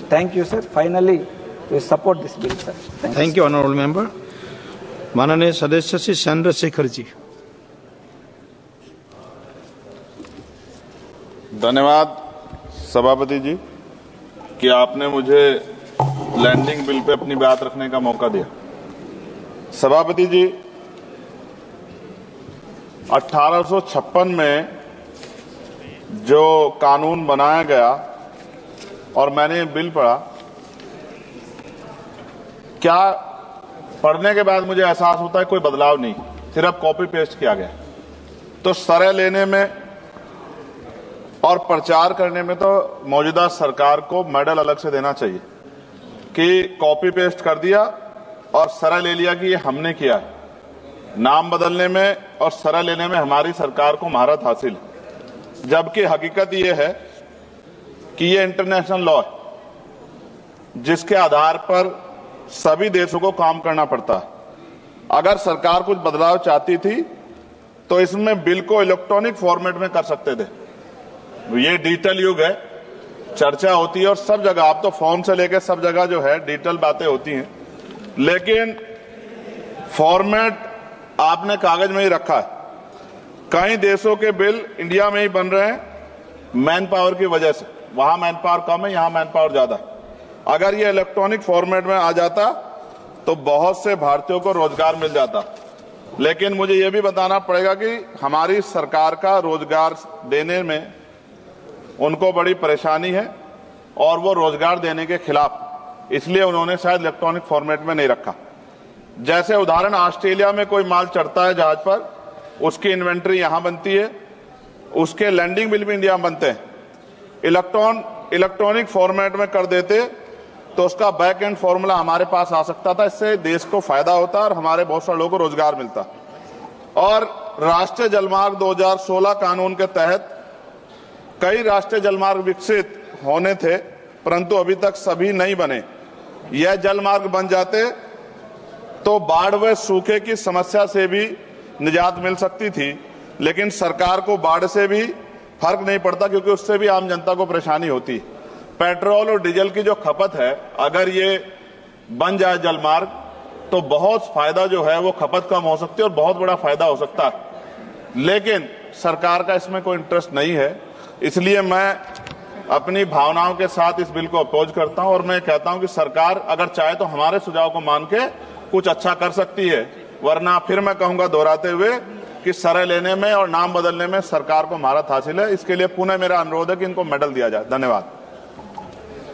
Thank you, sir. Finally, we support this bill, sir. Thank you, honorable member. माननीय सदस्य श्री चंद्रशेखर जी। धन्यवाद सभापति जी कि आपने मुझे लैंडिंग बिल पे अपनी बात रखने का मौका दिया। सभापति जी, 1856 में जो कानून बनाया गया और मैंने ये बिल पढ़ा, क्या पढ़ने के बाद मुझे एहसास होता है कोई बदलाव नहीं, सिर्फ कॉपी पेस्ट किया गया। तो सरह लेने में और प्रचार करने में तो मौजूदा सरकार को मेडल अलग से देना चाहिए कि कॉपी पेस्ट कर दिया और सरह ले लिया कि ये हमने किया है। नाम बदलने में और सरह लेने में हमारी सरकार को महारत हासिल है, जबकि हकीकत ये है कि ये इंटरनेशनल लॉ है जिसके आधार पर सभी देशों को काम करना पड़ता है। अगर सरकार कुछ बदलाव चाहती थी तो इसमें बिल को इलेक्ट्रॉनिक फॉर्मेट में कर सकते थे। ये डिजिटल युग है, चर्चा होती है और सब जगह, आप तो फोन से लेकर सब जगह जो है डिजिटल बातें होती हैं, लेकिन फॉर्मेट आपने कागज में ही रखा है। कई देशों के बिल इंडिया में ही बन रहे हैं मैन पावर की वजह से। वहां मैन पावर कम है, यहां मैन पावर ज्यादा है। अगर ये इलेक्ट्रॉनिक फॉर्मेट में आ जाता तो बहुत से भारतीयों को रोजगार मिल जाता। लेकिन मुझे ये भी बताना पड़ेगा कि हमारी सरकार का रोजगार देने में उनको बड़ी परेशानी है और वो रोजगार देने के खिलाफ, इसलिए उन्होंने शायद इलेक्ट्रॉनिक फॉर्मेट में नहीं रखा। जैसे उदाहरण, ऑस्ट्रेलिया में कोई माल चढ़ता है जहाज पर, उसकी इन्वेंट्री यहां बनती है, उसके लैंडिंग बिल भी इंडिया में बनते हैं। इलेक्ट्रॉनिक फॉर्मेट में कर देते तो उसका बैक एंड फॉर्मूला हमारे पास आ सकता था। इससे देश को फायदा होता और हमारे बहुत सारे लोगों को रोजगार मिलता। और राष्ट्रीय जलमार्ग 2016 कानून के तहत कई राष्ट्रीय जलमार्ग विकसित होने थे, परंतु अभी तक सभी नहीं बने। यह जलमार्ग बन जाते तो बाढ़ व सूखे की समस्या से भी निजात मिल सकती थी, लेकिन सरकार को बाढ़ से भी फर्क नहीं पड़ता क्योंकि उससे भी आम जनता को परेशानी होती। पेट्रोल और डीजल की जो खपत है, अगर ये बन जाए जलमार्ग तो बहुत फायदा जो है वो खपत कम हो सकती है और बहुत बड़ा फायदा हो सकता है। लेकिन सरकार का इसमें कोई इंटरेस्ट नहीं है, इसलिए मैं अपनी भावनाओं के साथ इस बिल को अपोज करता हूं और मैं कहता हूं कि सरकार अगर चाहे तो हमारे सुझाव को मान के कुछ अच्छा कर सकती है, वरना फिर मैं कहूंगा दोहराते हुए कि सरह लेने में और नाम बदलने में सरकार को महारत हासिल है। इसके लिए पुनः मेरा अनुरोध है कि इनको मेडल दिया जाए। धन्यवाद।